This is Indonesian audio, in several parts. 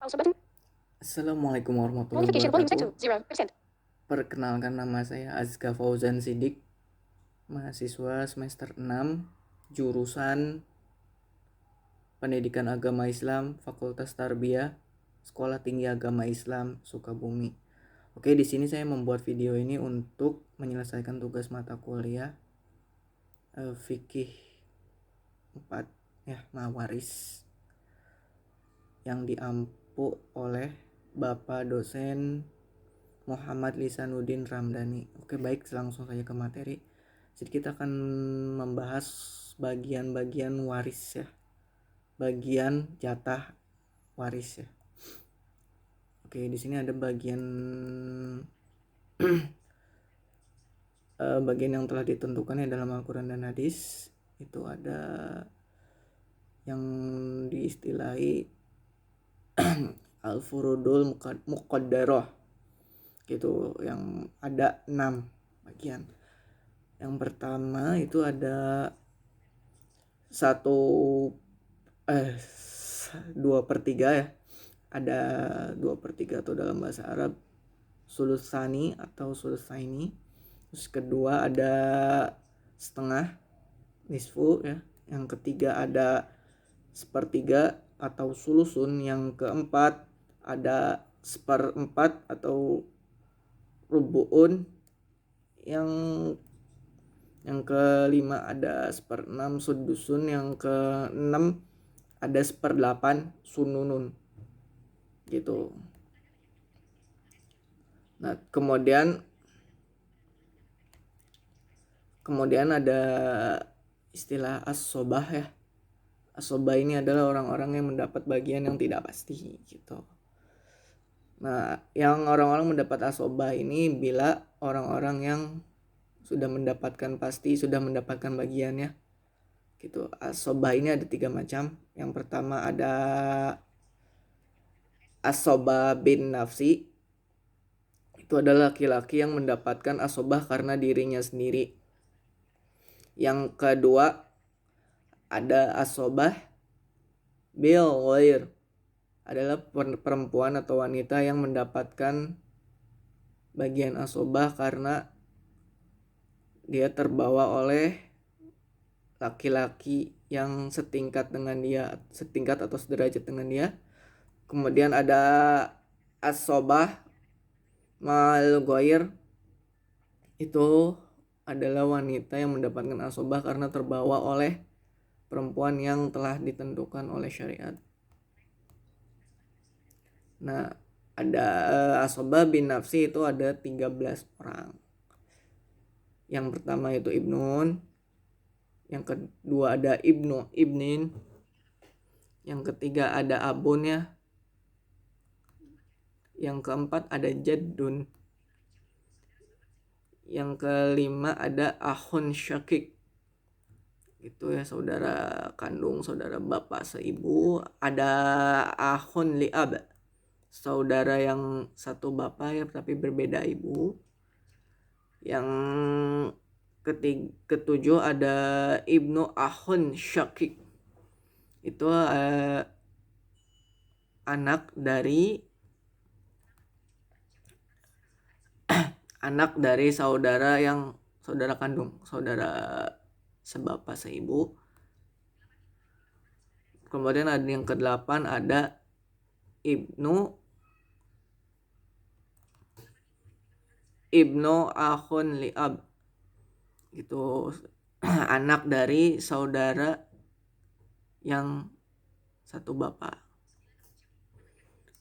Assalamualaikum warahmatullahi wabarakatuh. Perkenalkan, nama saya Azka Fauzan Sidik, mahasiswa semester 6, jurusan Pendidikan Agama Islam, Fakultas Tarbiyah, Sekolah Tinggi Agama Islam, Sukabumi. Oke, di sini saya membuat video ini untuk menyelesaikan tugas mata kuliah fikih 4 Mawaris yang diampu oleh Bapak dosen Muhammad Lisanuddin Ramdhani. Oke, baik, langsung saja ke materi. Jadi kita akan membahas bagian-bagian waris ya. Bagian jatah waris ya. Oke, di sini ada bagian bagian yang telah ditentukan ya dalam Al-Qur'an dan hadis. Itu ada yang diistilahi al-furudul muqaddarah. Gitu, yang ada 6 bagian. Yang pertama itu ada 2/3 ya. Ada 2/3 atau dalam bahasa Arab sulusani atau sulusaini. Terus kedua ada setengah, nisfu ya. Yang ketiga ada 1/3 atau sulusun. Yang keempat ada 1/4 atau rubu'un. Yang kelima ada 1/6 sudusun. Yang keenam ada 1/8 sununun gitu. Nah, kemudian ada istilah as-sobah ya. As-sobah ini adalah orang-orang yang mendapat bagian yang tidak pasti gitu. Nah, yang orang-orang mendapat as-sobah ini bila orang-orang yang sudah mendapatkan bagiannya gitu. As-sobah ini ada 3 macam. Yang pertama ada as-sobah bin nafsi. Itu adalah laki-laki yang mendapatkan as-sobah karena dirinya sendiri. Yang kedua ada as-sobah bil ghair. Adalah perempuan atau wanita yang mendapatkan bagian as-sobah karena dia terbawa oleh laki-laki yang setingkat atau sederajat dengan dia. Kemudian ada as-sobah mal ghair. Itu adalah wanita yang mendapatkan as-sobah karena terbawa oleh perempuan yang telah ditentukan oleh syariat. Nah, ada as-sobah bin nafsi itu ada 13 orang. Yang pertama itu ibnun, yang kedua ada ibnin, yang ketiga ada abun ya, yang keempat ada jaddun, yang kelima ada akhun syakik, itu ya saudara kandung, saudara bapak seibu. Ada akhun li'ab, saudara yang satu bapak ya tapi berbeda ibu. Yang ketujuh ada ibnu akhun syakik, itu anak dari saudara kandung, saudara sebapak seibu. Kemudian ada yang ke-8 ada ibnu akhun li'ab, itu anak dari saudara yang satu bapak.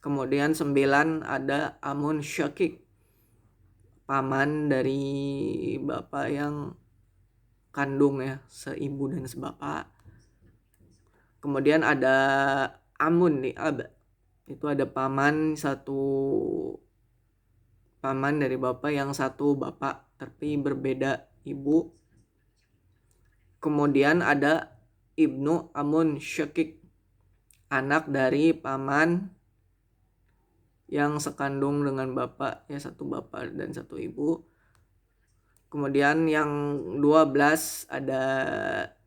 Kemudian 9 ada amun syakik, paman dari bapak yang kandung ya, seibu dan sebapak. Kemudian ada amun li'ab, itu ada paman dari bapak yang satu bapak tapi berbeda ibu. Kemudian ada ibnu amun syakik, anak dari paman yang sekandung dengan bapak ya, satu bapak dan satu ibu. Kemudian yang 12 ada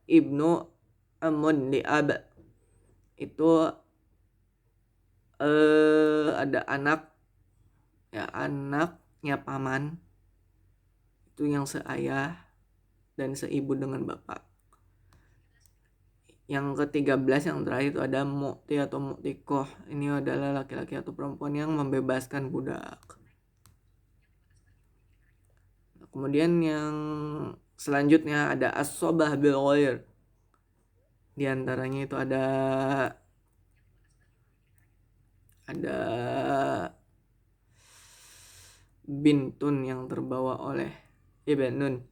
ibnu amun li'ab, itu ada anak, ya anaknya paman itu yang seayah dan seibu dengan bapak. Yang ke-13 yang terakhir itu ada mu'ti atau mu'tikoh. Ini adalah laki-laki atau perempuan yang membebaskan budak. Kemudian yang selanjutnya ada as-sobah bil ghair. Di antaranya itu ada bintun yang terbawa oleh ibnun.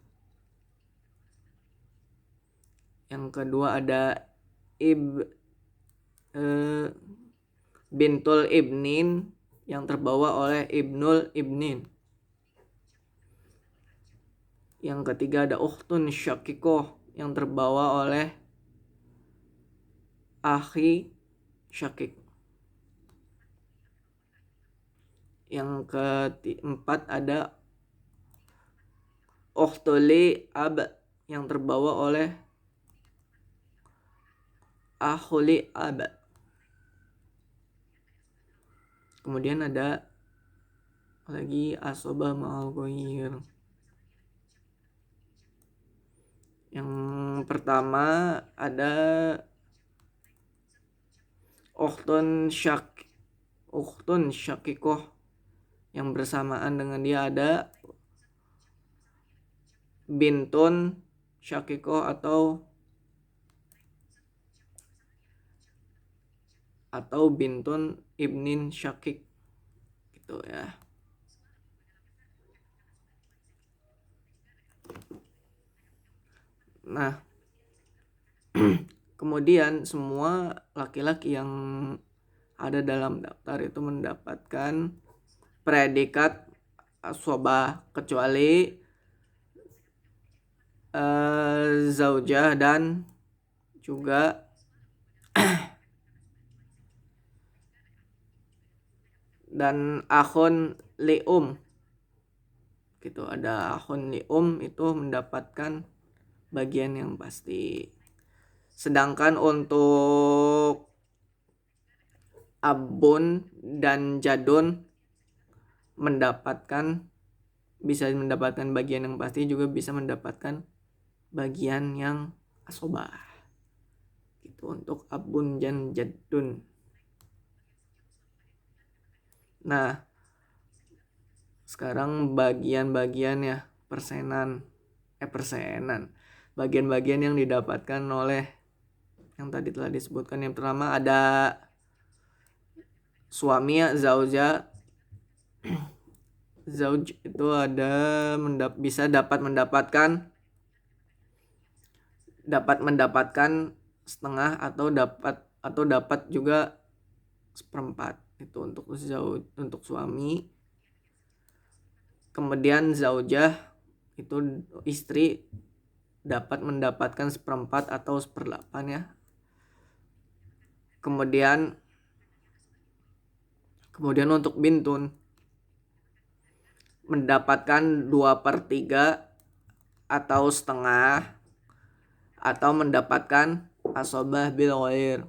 Yang kedua ada bintul ibnin yang terbawa oleh ibnul ibnin. Yang ketiga ada ukhtun syakikoh yang terbawa oleh akhi syakik. Yang keempat ada ukhtuli ab yang terbawa oleh akhuli ab. Kemudian ada lagi asobah ma'al ghair. Yang pertama ada ukhtun syakikoh yang bersamaan dengan dia ada bintun syakikoh atau bintun ibnin syakik gitu ya. Nah, kemudian semua laki-laki yang ada dalam daftar itu mendapatkan predikat asobah kecuali zaujah dan juga dan akhun lium gitu. Ada akhun lium itu mendapatkan bagian yang pasti. Sedangkan untuk abun dan jadun bisa mendapatkan bagian yang pasti, juga bisa mendapatkan bagian yang asobah gitu untuk abun dan jadun. Nah, sekarang bagian-bagian ya persenan. Bagian-bagian yang didapatkan oleh yang tadi telah disebutkan. Yang pertama ada suami ya, zauj itu ada bisa dapat mendapatkan setengah atau dapat juga seperempat. Itu untuk suami. Kemudian zaujah itu istri dapat mendapatkan seperempat atau seperdelapan ya. Kemudian untuk bintun mendapatkan 2/3 atau setengah, atau mendapatkan asobah bil ghair.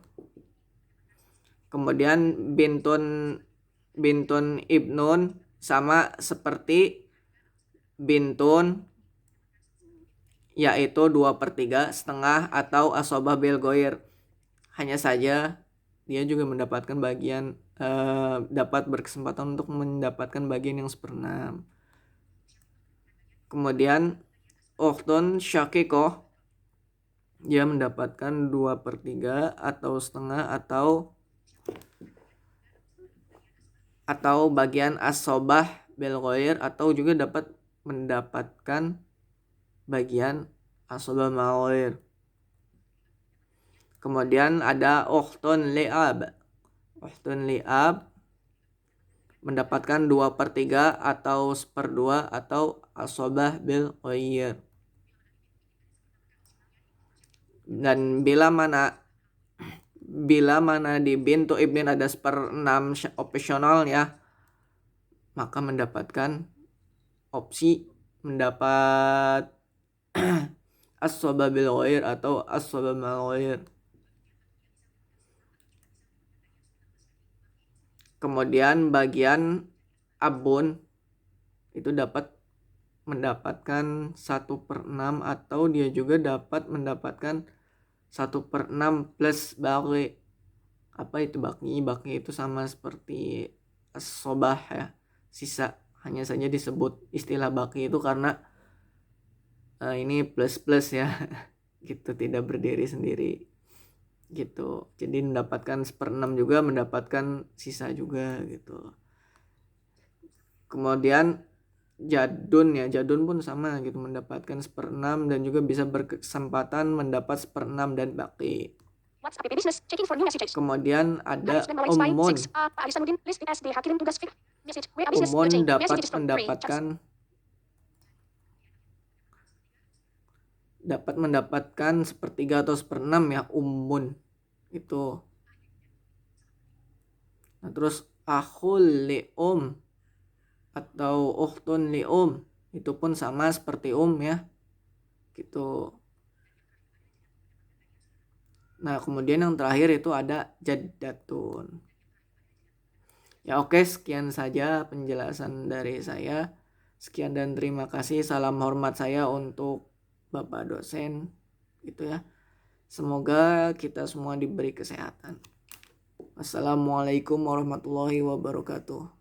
Kemudian bintun ibnun sama seperti bintun, yaitu 2/3, setengah, atau asobah bil ghair. Hanya saja dia juga mendapatkan bagian dapat berkesempatan untuk mendapatkan bagian yang 1/6. Kemudian ukhtun syakikoh dia mendapatkan 2/3 atau setengah atau bagian asobah bil ghair, atau juga dapat mendapatkan bagian asobah ma'al ghair. Kemudian ada ukhtun li'ab. Ukhtun li'ab mendapatkan 2/3 atau 1/2 atau asobah bil ghair. Dan bila mana di bintu ibnin ada 1/6 opsional ya, maka mendapatkan opsi mendapat as-soba bil ghair atau as-soba mal ghair. Kemudian bagian abun itu dapat mendapatkan 1/6 atau dia juga dapat mendapatkan 1/6 plus baki. Apa itu baki? Baki itu sama seperti sobah ya, sisa. Hanya saja disebut istilah baki itu karena ini plus ya gitu, tidak berdiri sendiri gitu. Jadi mendapatkan 1/6 juga, mendapatkan sisa juga gitu. Kemudian jadun pun sama gitu, mendapatkan 1/6 dan juga bisa berkesempatan mendapat 1/6 dan baki. Kemudian ada umun. Umun dapat mendapatkan 1/3 atau 1/6 ya, umun itu. Nah, terus akhul li'um atau ukhtun li'um itu pun sama seperti ya gitu. Nah, kemudian yang terakhir itu ada jaddatun. Ya oke, sekian saja penjelasan dari saya. Sekian dan terima kasih. Salam hormat saya untuk Bapak dosen gitu ya. Semoga kita semua diberi kesehatan. Assalamualaikum warahmatullahi wabarakatuh.